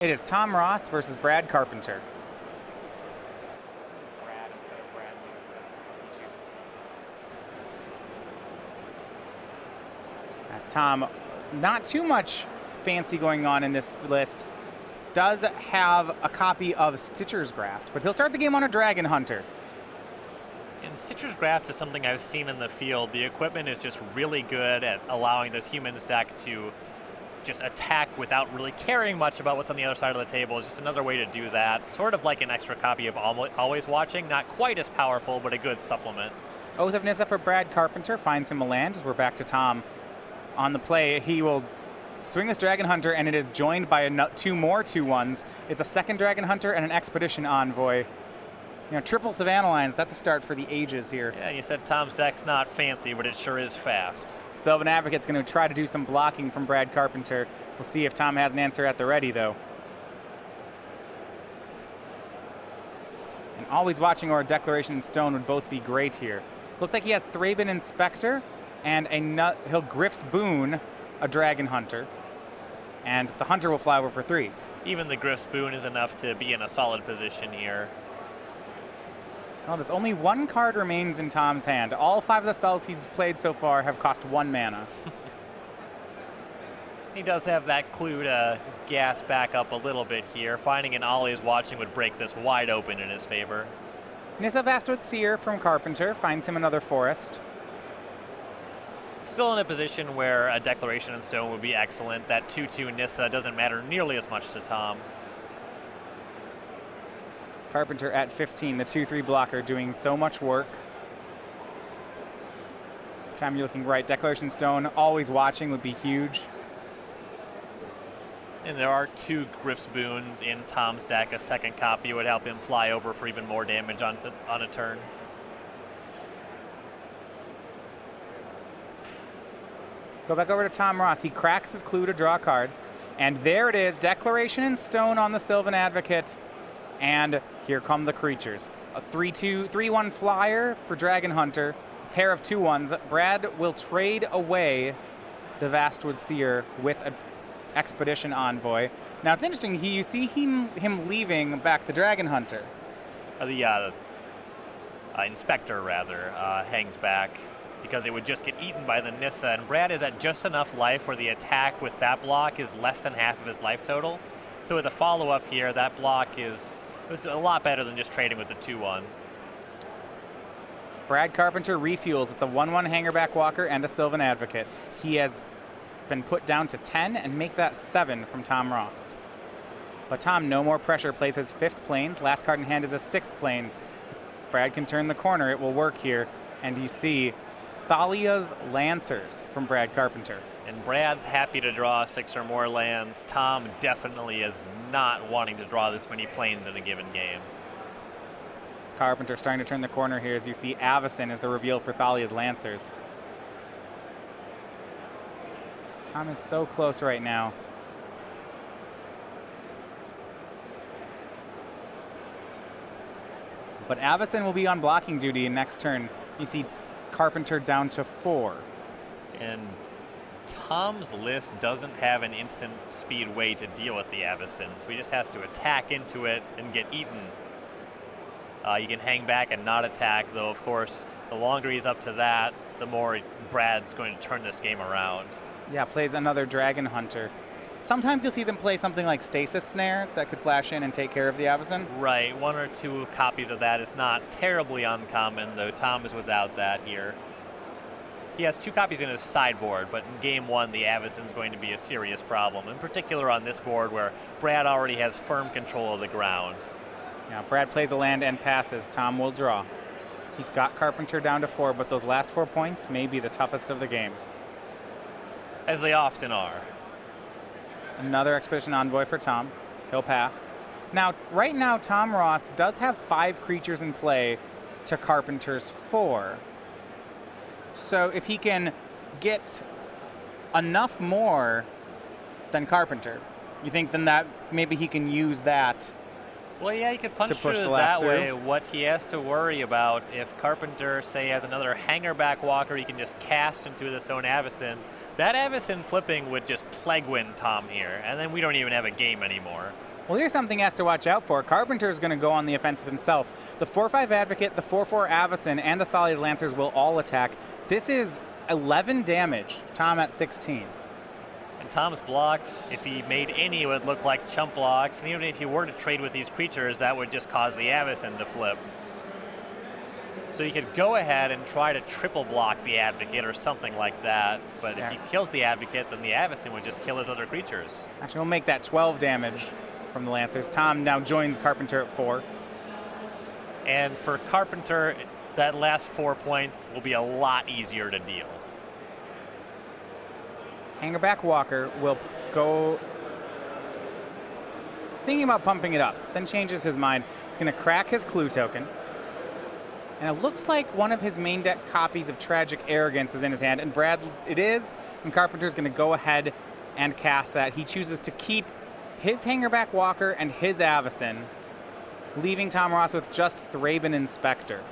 It is Tom Ross versus Brad Carpenter. Tom, not too much fancy going on in this list, does have a copy of Stitcher's Graft, but he'll start the game on a Dragon Hunter. And Stitcher's Graft is something I've seen in the field. The equipment is just really good at allowing the human's deck to just attack without really caring much about what's on the other side of the table. It's just another way to do that. Sort of like an extra copy of Always Watching. Not quite as powerful, but a good supplement. Oath of Nissa for Brad Carpenter finds him a land as we're back to Tom. On the play, he will swing with Dragon Hunter, and it is joined by two more 2/1s. It's a second Dragon Hunter and an Expedition Envoy. You know, triple Savannah Lines, that's a start for the ages here. Yeah, you said Tom's deck's not fancy, but it sure is fast. Sylvan Advocate's going to try to do some blocking from Brad Carpenter. We'll see if Tom has an answer at the ready, though. And Always Watching or a Declaration in Stone would both be great here. Looks like he has Thraben Inspector, and he'll Griff's Boon, a Dragon Hunter. And the Hunter will fly over for 3. Even the Griff's Boon is enough to be in a solid position here. Well, there's only one card remains in Tom's hand. All 5 of the spells he's played so far have cost 1 mana. He does have that clue to gas back up a little bit here. Finding an Always Watching would break this wide open in his favor. Nissa Vastwood Seer from Carpenter finds him another forest. Still in a position where a Declaration in Stone would be excellent. That 2/2 Nissa doesn't matter nearly as much to Tom. Carpenter at 15, the 2/3 blocker, doing so much work. Time you're looking right. Declaration Stone, Always Watching would be huge. And there are 2 Griff's Boons in Tom's deck. A second copy would help him fly over for even more damage on a turn. Go back over to Tom Ross. He cracks his clue to draw a card. And there it is, Declaration in Stone on the Sylvan Advocate. And here come the creatures. A 3/1 flyer for Dragon Hunter, a pair of 2/1s. Brad will trade away the Vastwood Seer with an Expedition Envoy. Now it's interesting, you see him leaving back the Dragon Hunter. The Inspector, rather, hangs back because it would just get eaten by the Nissa. And Brad is at just enough life where the attack with that block is less than half of his life total. So with a follow-up here, that block is a lot better than just trading with the 2/1. Brad Carpenter refuels. It's a 1/1 Hangerback Walker and a Sylvan Advocate. He has been put down to 10 and make that 7 from Tom Ross. But Tom, no more pressure, plays his 5th Plains. Last card in hand is a 6th Plains. Brad can turn the corner. It will work here. And you see Thalia's Lancers from Brad Carpenter. And Brad's happy to draw 6 or more lands. Tom definitely is not wanting to draw this many planes in a given game. Carpenter starting to turn the corner here as you see Avacyn as the reveal for Thalia's Lancers. Tom is so close right now. But Avacyn will be on blocking duty in next turn. You see Carpenter down to 4. And Tom's list doesn't have an instant speed way to deal with the Avacyn, so he just has to attack into it and get eaten. You can hang back and not attack, though of course the longer he's up to that, the more Brad's going to turn this game around. Yeah, plays another Dragon Hunter. Sometimes you'll see them play something like Stasis Snare that could flash in and take care of the Avacyn. Right, 1 or 2 copies of that is not terribly uncommon, though Tom is without that here. He has 2 copies in his sideboard, but in game 1, the Avacyn's going to be a serious problem, in particular on this board where Brad already has firm control of the ground. Now, Brad plays a land and passes. Tom will draw. He's got Carpenter down to 4, but those last 4 points may be the toughest of the game. As they often are. Another Expedition Envoy for Tom. He'll pass. Now, right now, Tom Ross does have 5 creatures in play to Carpenter's 4. So if he can get enough more than Carpenter, you think then that maybe he can use that? Well, yeah, he could punch push through the it last that way. What he has to worry about, if Carpenter, say, has another Hangerback Walker he can just cast into this own Avacyn, that Avacyn flipping would just plague win Tom here, and then we don't even have a game anymore. Well, here's something he has to watch out for. Carpenter's going to go on the offensive himself. The 4-5 Advocate, the 4-4 Avacyn, and the Thalia's Lancers will all attack. This is 11 damage. Tom at 16. And Tom's blocks, if he made any, would look like chump blocks. And even if he were to trade with these creatures, that would just cause the Avacyn to flip. So you could go ahead and try to triple block the Advocate or something like that. But if he kills the Advocate, then the Avacyn would just kill his other creatures. Actually, we'll make that 12 damage from the Lancers. Tom now joins Carpenter at 4. And for Carpenter, that last 4 points will be a lot easier to deal. Hangerback Walker will go. He's thinking about pumping it up, then changes his mind. He's going to crack his Clue token. And it looks like one of his main deck copies of Tragic Arrogance is in his hand. And Brad, it is. And Carpenter's going to go ahead and cast that. He chooses to keep his Hangerback Walker and his Avacyn, leaving Tom Ross with just Thraben Inspector.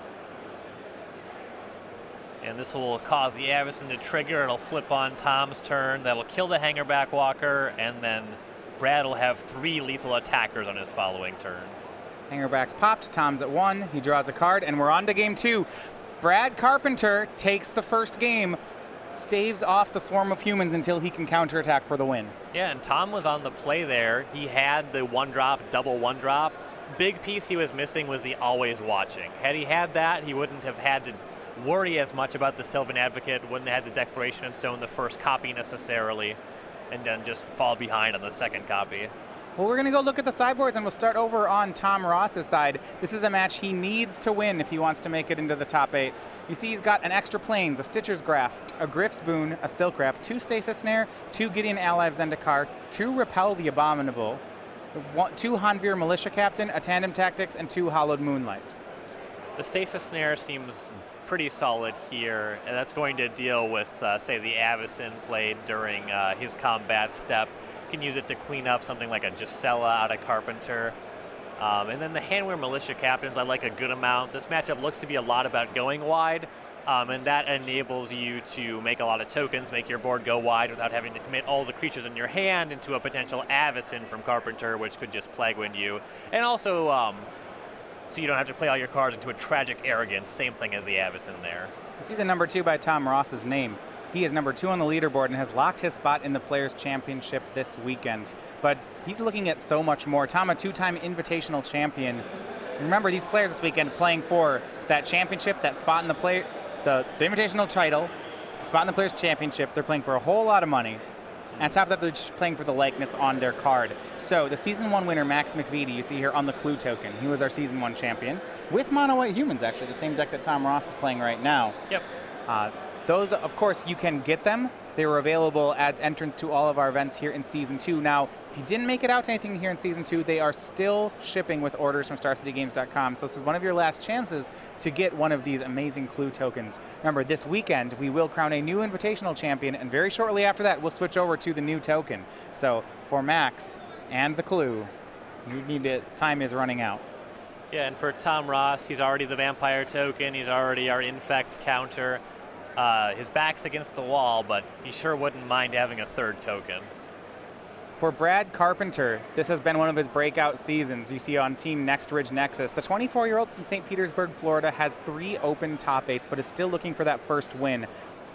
And this will cause the Avacyn to trigger. It'll flip on Tom's turn. That'll kill the Hangerback Walker. And then Brad will have 3 lethal attackers on his following turn. Hangerback's popped, Tom's at 1, he draws a card, and we're on to game 2. Brad Carpenter takes the first game, staves off the swarm of humans until he can counterattack for the win. Yeah, and Tom was on the play there. He had the 1-drop, double 1-drop. Big piece he was missing was the always watching. Had he had that, he wouldn't have had to worry as much about the Sylvan Advocate, wouldn't have had the Declaration in Stone, the first copy necessarily, and then just fall behind on the second copy. Well, we're going to go look at the sideboards, and we'll start over on Tom Ross's side. This is a match he needs to win if he wants to make it into the top 8. You see he's got an extra Plains, a Stitcher's Graft, a Griff's Boon, a Silk Wrap, 2 Stasis Snare, 2 Gideon Ally of Zendikar, 2 Repel the Abominable, 2 Hanvir Militia Captain, a Tandem Tactics, and 2 Hallowed Moonlight. The Stasis Snare seems pretty solid here, and that's going to deal with, say, the Avacyn played during his combat step. You can use it to clean up something like a Gisela out of Carpenter. And then the Hanweir Militia Captains I like a good amount. This matchup looks to be a lot about going wide, and that enables you to make a lot of tokens, make your board go wide without having to commit all the creatures in your hand into a potential Avacyn from Carpenter, which could just Plague Wind you. And also, so you don't have to play all your cards into a Tragic Arrogance, same thing as the Avacyn there. You see the number 2 by Tom Ross's name. He is number 2 on the leaderboard and has locked his spot in the Players' Championship this weekend. But he's looking at so much more. Tom, a 2-time invitational champion. Remember, these players this weekend playing for that championship, that spot in the invitational title, the spot in the Players' Championship. They're playing for a whole lot of money. And on top of that, they're just playing for the likeness on their card. So the Season 1 winner, Max McVitie, you see here on the Clue token. He was our Season 1 champion with Mono White Humans, actually, the same deck that Tom Ross is playing right now. Yep. Those, of course, you can get them. They were available at entrance to all of our events here in Season 2. Now, if you didn't make it out to anything here in Season 2, they are still shipping with orders from StarCityGames.com. So this is one of your last chances to get one of these amazing Clue tokens. Remember, this weekend, we will crown a new invitational champion, and very shortly after that, we'll switch over to the new token. So for Max and the Clue, you need to, time is running out. Yeah, and for Tom Ross, he's already the Vampire token. He's already our Infect counter. His back's against the wall, but he sure wouldn't mind having a 3rd token. For Brad Carpenter, this has been one of his breakout seasons. You see on Team Next Ridge Nexus, the 24-year-old from St. Petersburg, Florida, has 3 open top 8s, but is still looking for that first win.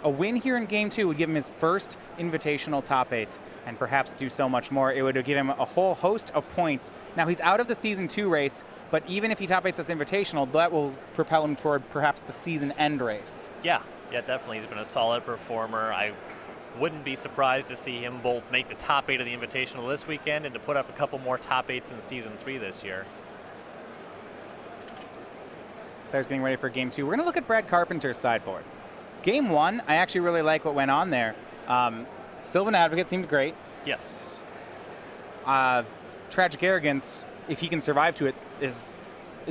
A win here in Game 2 would give him his first invitational top 8, and perhaps do so much more. It would give him a whole host of points. Now, he's out of the Season 2 race, but even if he top 8s this invitational, that will propel him toward perhaps the season end race. Yeah, definitely. He's been a solid performer. I wouldn't be surprised to see him both make the top 8 of the Invitational this weekend and to put up a couple more top 8s in Season 3 this year. Players getting ready for Game 2. We're going to look at Brad Carpenter's sideboard. Game 1, I actually really like what went on there. Sylvan Advocate seemed great. Yes. Tragic Arrogance, if he can survive to it, is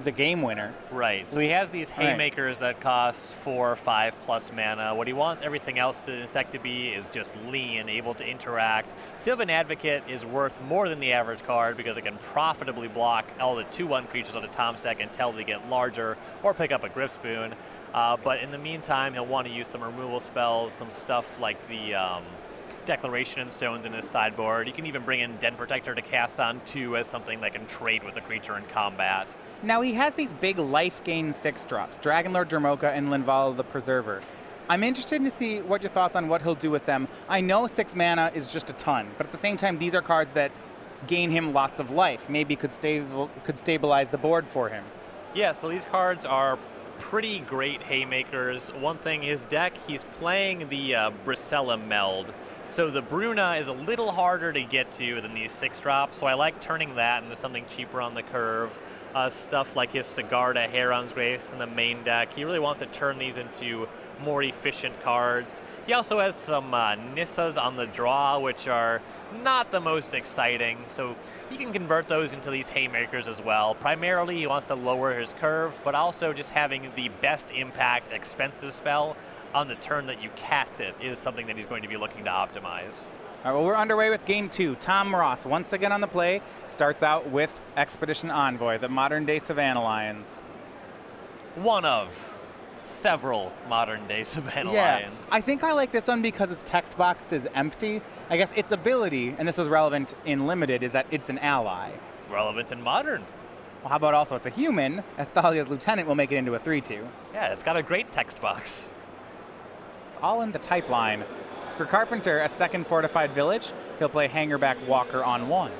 a game winner. Right. So he has these haymakers that cost 4 or 5 plus mana. What he wants everything else to his deck to be is just lean, able to interact. Sylvan Advocate is worth more than the average card because it can profitably block all the 2/1 creatures on a Tom's deck until they get larger or pick up a Griff's Boon. But in the meantime, he'll want to use some removal spells, some stuff like the Declaration and Stones in his sideboard. You can even bring in Den Protector to cast on 2 as something that can trade with the creature in combat. Now he has these big life gain 6-drops, Dragonlord Dromoka and Linvala the Preserver. I'm interested to see what your thoughts on what he'll do with them. I know 6 mana is just a ton, but at the same time, these are cards that gain him lots of life. Maybe could stabilize the board for him. Yeah, so these cards are pretty great haymakers. One thing, his deck, he's playing the Brisela Meld. So the Bruna is a little harder to get to than these 6-drops, so I like turning that into something cheaper on the curve. Stuff like his Sigarda Heron's Grace in the main deck. He really wants to turn these into more efficient cards. He also has some Nissas on the draw, which are not the most exciting, so he can convert those into these haymakers as well. Primarily, he wants to lower his curve, but also just having the best impact expensive spell on the turn that you cast it is something that he's going to be looking to optimize. All right, well, we're underway with game 2. Tom Ross, once again on the play, starts out with Expedition Envoy, the modern-day Savannah Lions. One of several modern-day Savannah Lions. I think I like this one because its text box is empty. I guess its ability, and this was relevant in Limited, is that it's an ally. It's relevant in Modern. Well, how about also it's a human, as Thalia's Lieutenant will make it into a 3/2. Yeah, it's got a great text box. It's all in the type line. For Carpenter, a 2nd Fortified Village, he'll play Hangerback Walker on 1.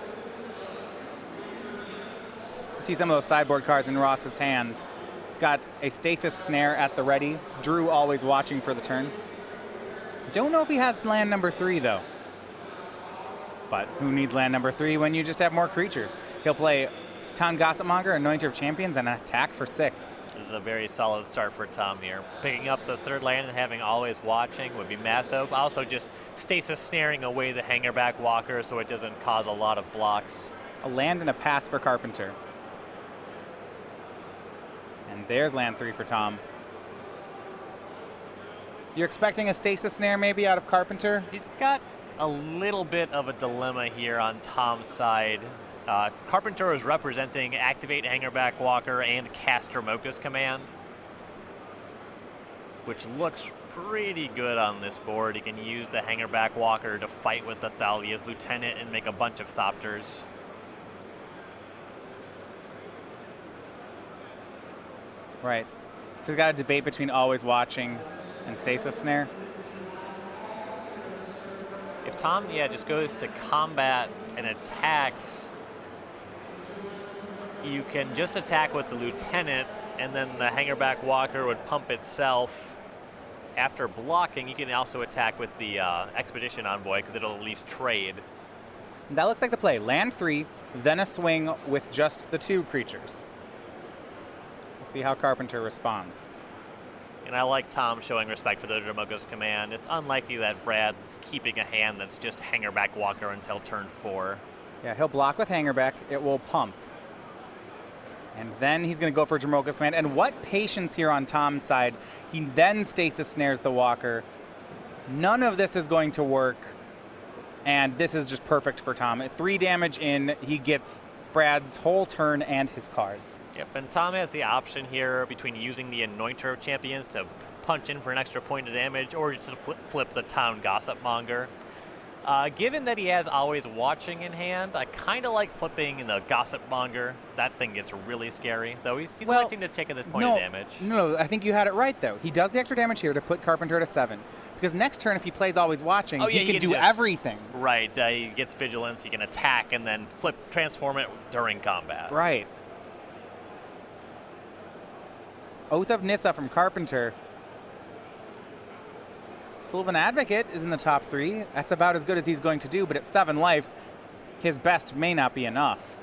You see some of those sideboard cards in Ross's hand. He's got a Stasis Snare at the ready. Drew always watching for the turn. Don't know if he has land number 3, though. But who needs land number 3 when you just have more creatures? He'll play Town Gossipmonger, Anointer of Champions, and an attack for 6. This is a very solid start for Tom here. Picking up the 3rd land and having Always Watching would be massive. Also just Stasis Snaring away the Hangerback Walker so it doesn't cause a lot of blocks. A land and a pass for Carpenter. And there's land 3 for Tom. You're expecting a Stasis Snare maybe out of Carpenter? He's got a little bit of a dilemma here on Tom's side. Carpenter is representing Activate Hangerback Walker and cast Dromoka's Command, which looks pretty good on this board. He can use the Hangerback Walker to fight with the Thalia's Lieutenant and make a bunch of Thopters. Right. So he's got a debate between Always Watching and Stasis Snare. If Tom, just goes to combat and attacks, you can just attack with the Lieutenant, and then the Hangerback Walker would pump itself. After blocking, you can also attack with the Expedition Envoy, because it'll at least trade. That looks like the play. Land 3, then a swing with just the 2 creatures. We'll see how Carpenter responds. And I like Tom showing respect for the Dromoka's Command. It's unlikely that Brad's keeping a hand that's just Hangerback Walker until turn 4. Yeah, he'll block with Hangerback. It will pump. And then he's going to go for Dromoka's Command. And what patience here on Tom's side. He then Stasis Snares the Walker. None of this is going to work. And this is just perfect for Tom. At 3 damage in, he gets Brad's whole turn and his cards. Yep, and Tom has the option here between using the Anointer of Champions to punch in for an extra point of damage, or just to flip the Town Gossipmonger. Given that he has Always Watching in hand, I kind of like flipping the Gossipmonger. That thing gets really scary, though he's electing to take the point of damage. No, I think you had it right, though. He does the extra damage here to put Carpenter to 7. Because next turn, if he plays Always Watching, he can do everything. Right, he gets Vigilance, he can attack, and then transform it during combat. Right. Oath of Nissa from Carpenter. Sylvan Advocate is in the top 3. That's about as good as he's going to do, but at 7 life, his best may not be enough.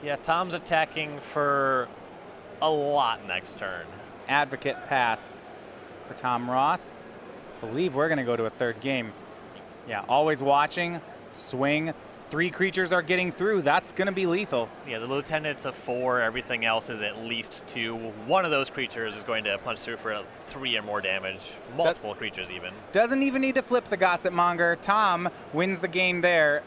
Yeah, Tom's attacking for a lot next turn. Advocate pass for Tom Ross. Believe we're going to go to a 3rd game. Yeah, Always Watching, swing. 3 creatures are getting through. That's going to be lethal. Yeah, the Lieutenant's a 4. Everything else is at least 2. One of those creatures is going to punch through for 3 or more damage. Multiple creatures even. Doesn't even need to flip the Gossipmonger. Tom wins the game there.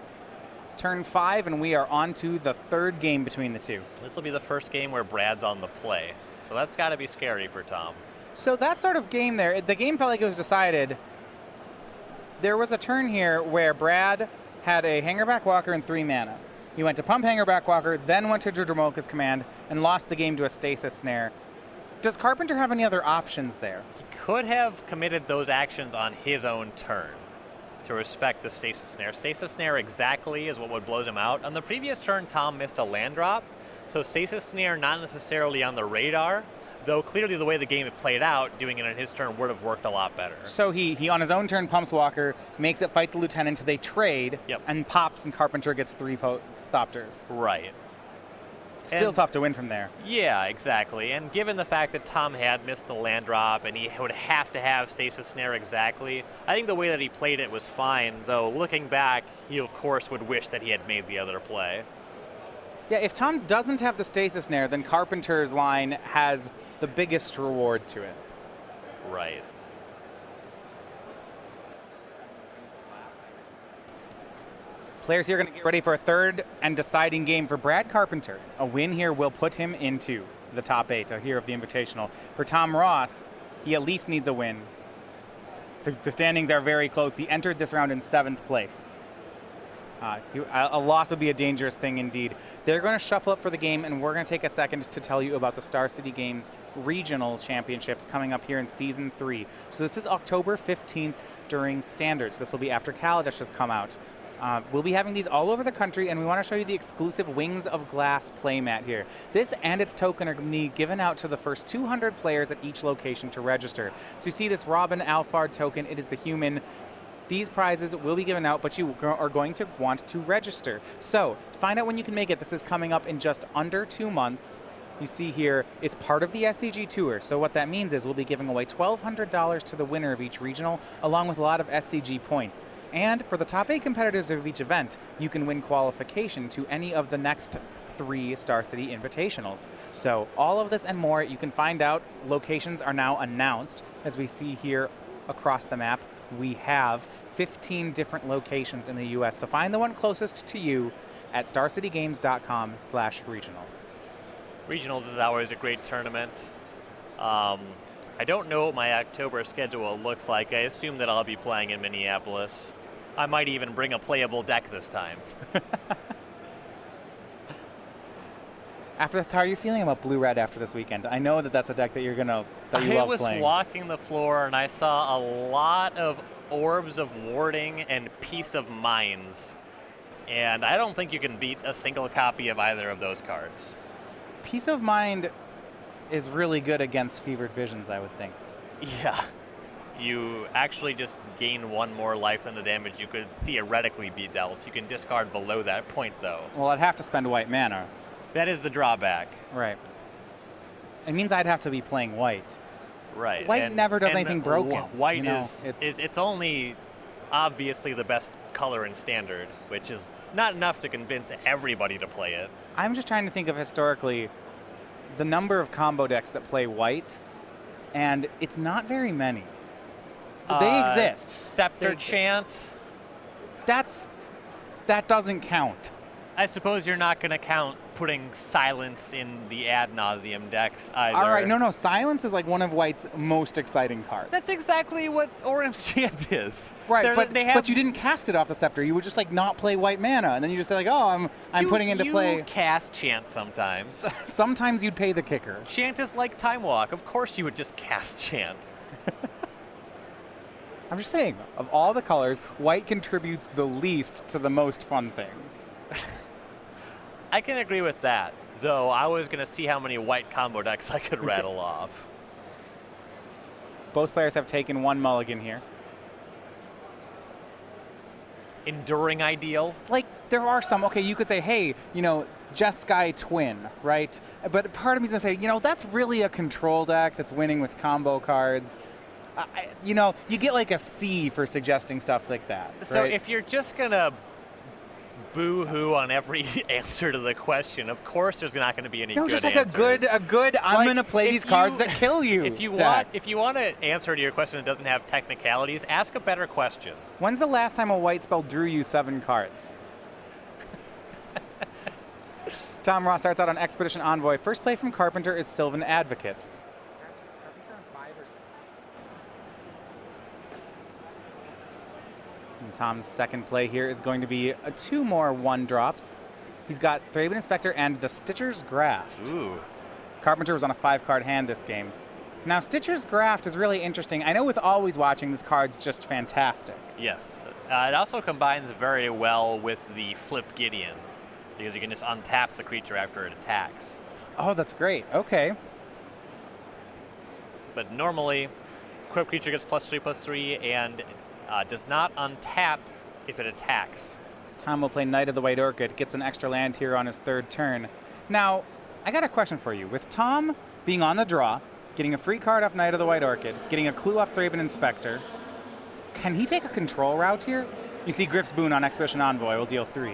Turn 5, and we are on to the 3rd game between the 2. This will be the first game where Brad's on the play. So that's got to be scary for Tom. So that sort of game there, the game felt like it was decided there was a turn here where Brad had a Hangerback Walker and 3 mana. He went to pump Hangerback Walker, then went to Dromoka's command, and lost the game to a Stasis Snare. Does Carpenter have any other options there? He could have committed those actions on his own turn to respect the Stasis Snare. Stasis Snare exactly is what would blows him out. On the previous turn, Tom missed a land drop, so Stasis Snare not necessarily on the radar, though clearly the way the game had played out, doing it on his turn would have worked a lot better. So he on his own turn pumps Walker, makes it fight the Lieutenant, they trade, Yep. and pops, and Carpenter gets 3 Thopters. Right. Still tough to win from there. Yeah, exactly. And given the fact that Tom had missed the land drop and he would have to have Stasis Snare exactly, I think the way that he played it was fine, though looking back, he of course would wish that he had made the other play. Yeah, if Tom doesn't have the Stasis Snare, then Carpenter's line has the biggest reward to it. Right. Players here are going to get ready for a third and deciding game for Brad Carpenter. A win here will put him into the top 8 here of the Invitational. For Tom Ross, he at least needs a win. The standings are very close. He entered this round in 7th place. A loss would be a dangerous thing indeed. They're going to shuffle up for the game, and we're going to take a second to tell you about the Star City Games Regionals Championships coming up here in Season 3. So this is October 15th during Standards. This will be after Kaladesh has come out. We'll be having these all over the country, and we want to show you the exclusive Wings of Glass playmat here. This and its token are going to be given out to the first 200 players at each location to register. So you see this Robin Alphard token. It is the human. These prizes will be given out, but you are going to want to register. So to find out when you can make it, this is coming up in just under 2 months. You see here, it's part of the SCG Tour. So what that means is we'll be giving away $1,200 to the winner of each regional, along with a lot of SCG points. And for the top 8 competitors of each event, you can win qualification to any of the next 3 Star City Invitationals. So all of this and more, you can find out. Locations are now announced. As we see here across the map, we have 15 different locations in the US. So find the one closest to you at starcitygames.com/regionals. Regionals is always a great tournament. I don't know what my October schedule looks like. I assume that I'll be playing in Minneapolis. I might even bring a playable deck this time. How are you feeling about blue-red after this weekend? I know that that's a deck that you love playing. I was walking the floor and I saw a lot of Orbs of Warding and Peace of Minds. And I don't think you can beat a single copy of either of those cards. Peace of Mind is really good against Fevered Visions, I would think. Yeah. You actually just gain 1 more life than the damage you could theoretically be dealt. You can discard below that point, though. Well, I'd have to spend white mana. That is the drawback. Right. It means I'd have to be playing white. Right. White never does anything broken. White it's only obviously the best color in Standard, which is not enough to convince everybody to play it. I'm just trying to think of historically the number of combo decks that play white, and it's not very many. They exist. Scepter Chant. That doesn't count. I suppose you're not going to count putting Silence in the ad nauseum decks either. All right, no, Silence is like one of White's most exciting cards. That's exactly what Orim's Chant is. Right, but you didn't cast it off the Scepter. You would just like not play white mana, and then you just say like, oh, I'm putting into play. You cast Chant sometimes. Sometimes you'd pay the kicker. Chant is like Time Walk. Of course you would just cast Chant. I'm just saying, of all the colors, white contributes the least to the most fun things. I can agree with that, though I was going to see how many white combo decks I could rattle off. Both players have taken 1 mulligan here. Enduring Ideal? Like, there are some, okay, you could say, hey, Jeskai Twin, right? But part of me is going to say, that's really a control deck that's winning with combo cards. You get like a C for suggesting stuff like that. So right? if you're just going to boo-hoo on every answer to the question, of course there's not going to be any good just like answers. a good I'm going to play these cards that kill you. If you want to answer to your question that doesn't have technicalities, ask a better question. When's the last time a white spell drew you 7 cards? Tom Ross starts out on Expedition Envoy. First play from Carpenter is Sylvan Advocate. Tom's second play here is going to be 2 more 1-drops. He's got Thraben Inspector and the Stitcher's Graft. Ooh. Carpenter was on a 5-card hand this game. Now, Stitcher's Graft is really interesting. I know with Always Watching, this card's just fantastic. Yes. It also combines very well with the Flip Gideon, because you can just untap the creature after it attacks. Oh, that's great. Okay. But normally, equipped creature gets +3/+3 and does not untap if it attacks. Tom will play Knight of the White Orchid, gets an extra land here on his 3rd turn. Now, I got a question for you. With Tom being on the draw, getting a free card off Knight of the White Orchid, getting a clue off Thraben Inspector, can he take a control route here? You see Griff's Boon on Expedition Envoy will deal 3.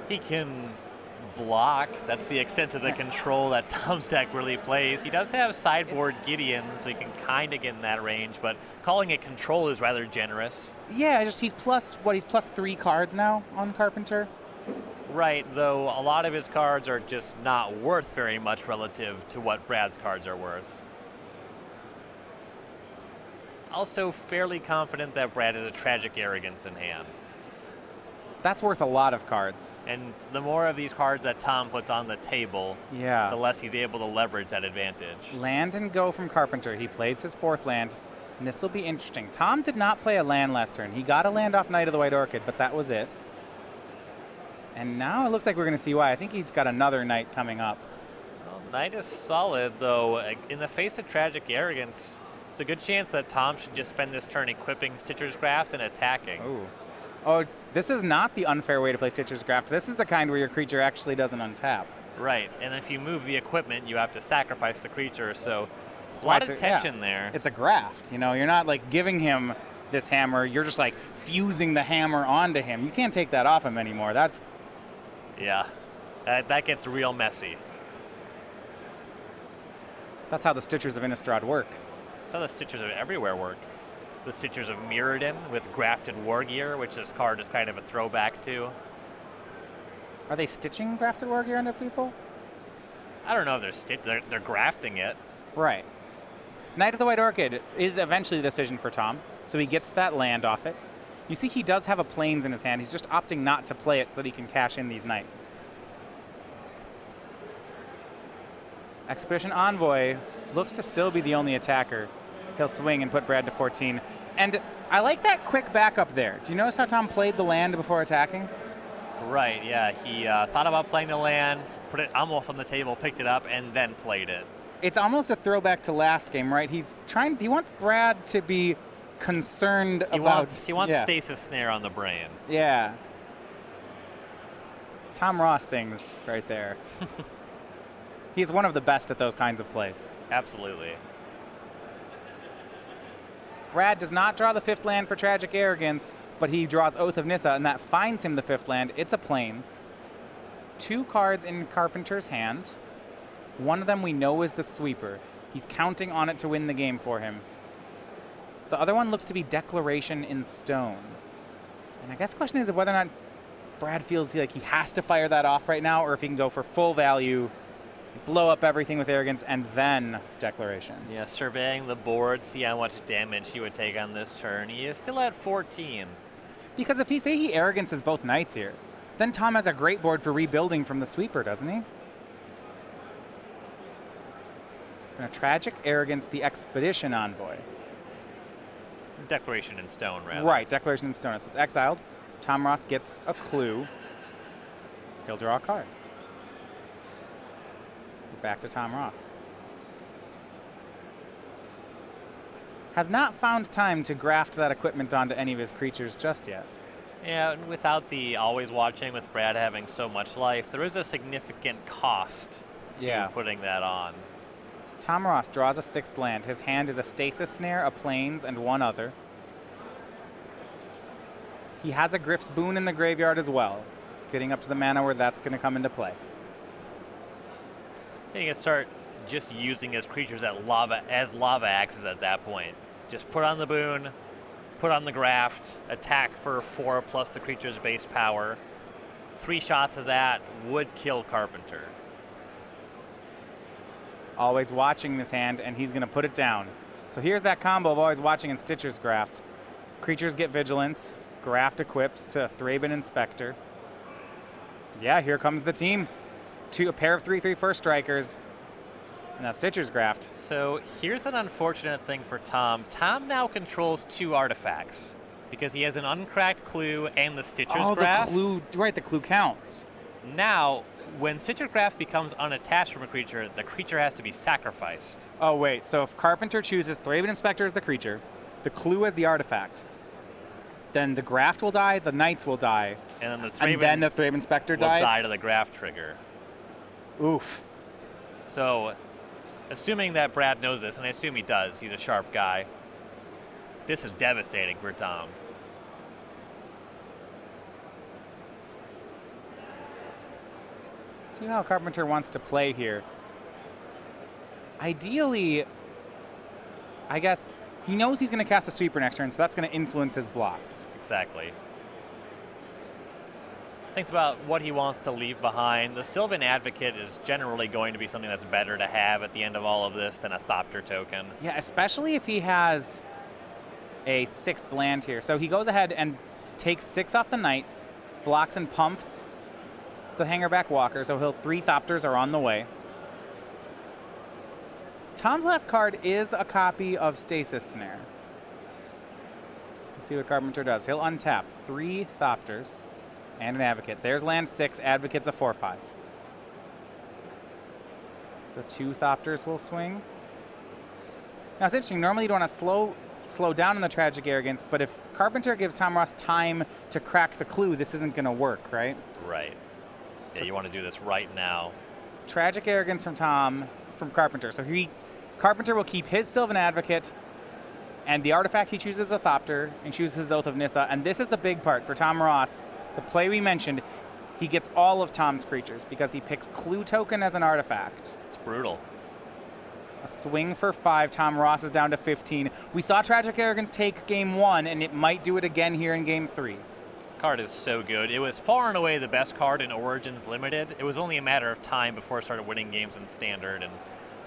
He can block. That's the extent of the control that Tom's deck really plays. He does have sideboard Gideon, so he can kind of get in that range, but calling it control is rather generous. Yeah, just he's +3 cards now on Carpenter. Right, though a lot of his cards are just not worth very much relative to what Brad's cards are worth. Also fairly confident that Brad has a Tragic Arrogance in hand. That's worth a lot of cards. And the more of these cards that Tom puts on the table, Yeah. the less he's able to leverage that advantage. Land and go from Carpenter. He plays his 4th land, and this will be interesting. Tom did not play a land last turn. He got a land off Knight of the White Orchid, but that was it. And now it looks like we're going to see why. I think he's got another Knight coming up. Well, Knight is solid, though. In the face of Tragic Arrogance, it's a good chance that Tom should just spend this turn equipping Stitcher's Graft and attacking. Ooh. Oh, this is not the unfair way to play Stitcher's Graft. This is the kind where your creature actually doesn't untap. Right, and if you move the equipment, you have to sacrifice the creature, so That's a why lot it's of tension there. It's a graft. You know, you're not like giving him this hammer. You're just like fusing the hammer onto him. You can't take that off him anymore. That's Yeah, that gets real messy. how the Stitchers of Innistrad work. That's how the Stitchers of everywhere work. The Stitchers of Mirrodin with Grafted War Gear, which this card is kind of a throwback to. Are they stitching Grafted War Gear into people? I don't know if they're grafting it. Right. Knight of the White Orchid is eventually the decision for Tom, so he gets that land off it. You see he does have a Plains in his hand. He's just opting not to play it so that he can cash in these Knights. Expedition Envoy looks to still be the only attacker. He'll swing and put Brad to 14. And I like that quick backup there. Do you notice how Tom played the land before attacking? Right, yeah. He thought about playing the land, put it almost on the table, picked it up, and then played it. It's almost a throwback to last game, right? He wants Brad to be concerned about... He wants Stasis Snare on the brain. Yeah. Tom Ross things right there. He's one of the best at those kinds of plays. Absolutely. Brad does not draw the 5th land for Tragic Arrogance, but he draws Oath of Nissa, and that finds him the 5th land. It's a Plains. 2 cards in Carpenter's hand. One of them we know is the Sweeper. He's counting on it to win the game for him. The other one looks to be Declaration in Stone. And I guess the question is whether or not Brad feels like he has to fire that off right now, or if he can go for full value, blow up everything with Arrogance, and then Declaration. Yeah, surveying the board, see how much damage he would take on this turn. He is still at 14. Because if he Arrogances both Knights here, then Tom has a great board for rebuilding from the Sweeper, doesn't he? It's going to Tragic Arrogance the Expedition Envoy. Declaration in Stone, rather. Right, Declaration in Stone. So it's exiled. Tom Ross gets a clue. He'll draw a card. Back to Tom Ross. Has not found time to graft that equipment onto any of his creatures just yet. Yeah, and without the Always Watching, with Brad having so much life, there is a significant cost to putting that on. Tom Ross draws a 6th land. His hand is a Stasis Snare, a Plains, and one other. He has a Griff's Boon in the graveyard as well, getting up to the mana where that's going to come into play. You can start just using his creatures as lava axes at that point. Just put on the boon, put on the graft, attack for 4 plus the creature's base power. 3 shots of that would kill Carpenter. Always Watching this hand, and he's going to put it down. So here's that combo of Always Watching and Stitcher's Graft. Creatures get Vigilance. Graft equips to Thraben Inspector. Yeah, here comes the team. A pair of 3/3 first strikers. And that's Stitcher's Graft. So here's an unfortunate thing for Tom. Tom now controls 2 artifacts because he has an uncracked clue and the Stitcher's Graft. The clue, right, the clue counts. Now, when Stitcher's Graft becomes unattached from a creature, the creature has to be sacrificed. Oh, wait, so if Carpenter chooses Thraben Inspector as the creature, the clue as the artifact, then the Graft will die, the Knights will die, and then the Thraben Inspector will dies? die to the Graft trigger. Oof. So, assuming that Brad knows this, and I assume he does, he's a sharp guy, this is devastating for Tom. See how Carpenter wants to play here. Ideally, I guess he knows he's going to cast a sweeper next turn, so that's going to influence his blocks. Exactly. Thinks about what he wants to leave behind. The Sylvan Advocate is generally going to be something that's better to have at the end of all of this than a Thopter token. Yeah, especially if he has a 6th land here. So he goes ahead and takes 6 off the Knights, blocks and pumps the Hangerback Walker, so he'll 3 Thopters are on the way. Tom's last card is a copy of Stasis Snare. Let's see what Carpenter does. He'll untap 3 Thopters and an Advocate. There's land 6, Advocate's a 4/5. The 2 Thopters will swing. Now it's interesting, normally you'd want to slow down in the Tragic Arrogance, but if Carpenter gives Tom Ross time to crack the clue, this isn't going to work, right? Right. Yeah, you want to do this right now. Tragic Arrogance from Carpenter. So Carpenter will keep his Sylvan Advocate, and the artifact he chooses a Thopter, and chooses his Oath of Nissa. And this is the big part for Tom Ross. The play we mentioned, he gets all of Tom's creatures because he picks Clue Token as an artifact. It's brutal. A swing for 5. Tom Ross is down to 15. We saw Tragic Arrogance take game 1, and it might do it again here in game 3. Card is so good. It was far and away the best card in Origins Limited. It was only a matter of time before it started winning games in Standard, and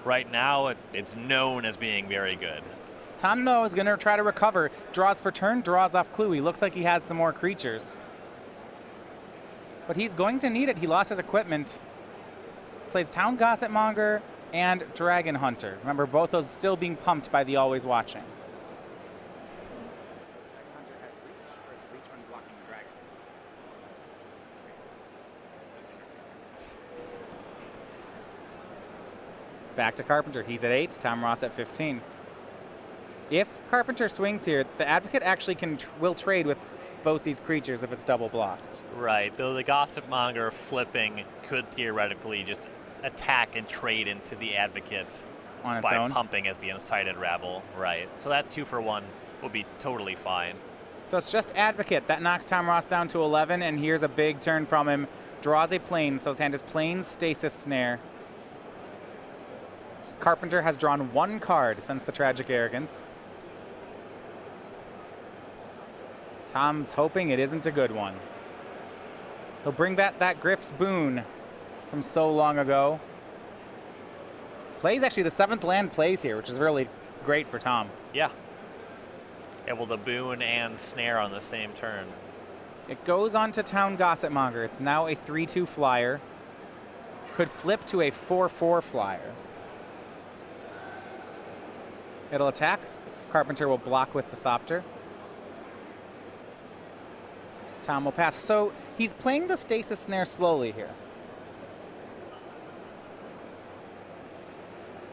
right now it's known as being very good. Tom, though, is going to try to recover. Draws for turn, draws off Clue. He looks like he has some more creatures. But he's going to need it. He lost his equipment. Plays Town Gossipmonger and Dragon Hunter. Remember, both those still being pumped by the Always Watching. Back to Carpenter. He's at 8, Tom Ross at 15. If Carpenter swings here, the Advocate actually will trade with both these creatures if it's double blocked. Right, though the Gossipmonger flipping could theoretically just attack and trade into the Advocate on its by own, pumping as the Unsighted Rabble. Right, so that 2-for-1 will be totally fine. So it's just Advocate. That knocks Tom Ross down to 11, and here's a big turn from him. Draws a Plains, so his hand is Plains, Stasis Snare. Carpenter has drawn 1 card since the Tragic Arrogance. Tom's hoping it isn't a good one. He'll bring back that Griff's Boon from so long ago. Plays actually the 7th land plays here, which is really great for Tom. Yeah. Yeah, well, the Boon and Snare on the same turn. It goes on to Town Gossipmonger. It's now a 3/2 flyer. Could flip to a 4/4 flyer. It'll attack. Carpenter will block with the Thopter. Tom will pass. So he's playing the Stasis Snare slowly here.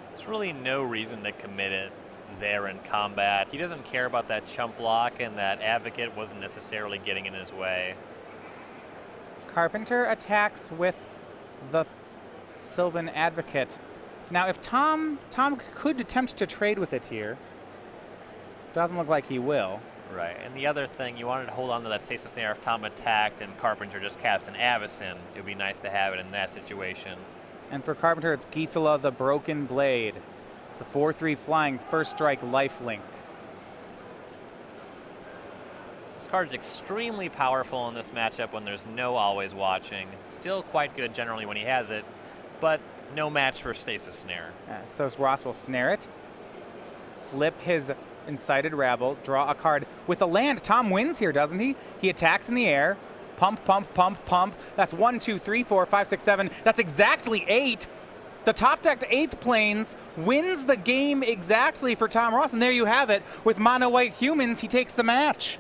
There's really no reason to commit it there in combat. He doesn't care about that chump block, and that Advocate wasn't necessarily getting in his way. Carpenter attacks with the Sylvan Advocate. Now, if Tom could attempt to trade with it here. Doesn't look like he will. Right, and the other thing, you wanted to hold on to that Stasis Snare if Tom attacked and Carpenter just cast an Avacyn. It would be nice to have it in that situation. And for Carpenter, it's Gisela the Broken Blade. The 4/3 flying first strike lifelink. This card's extremely powerful in this matchup when there's no Always Watching. Still quite good generally when he has it, but no match for Stasis Snare. So Ross will snare it, flip his Incited Rabble, draw a card. with the land, Tom wins here, doesn't he? He attacks in the air. Pump, pump, pump, pump. That's 1, 2, 3, 4, 5, 6, 7. That's exactly 8. The top decked 8th planes wins the game exactly for Tom Ross. And there you have it. With mono white humans, he takes the match.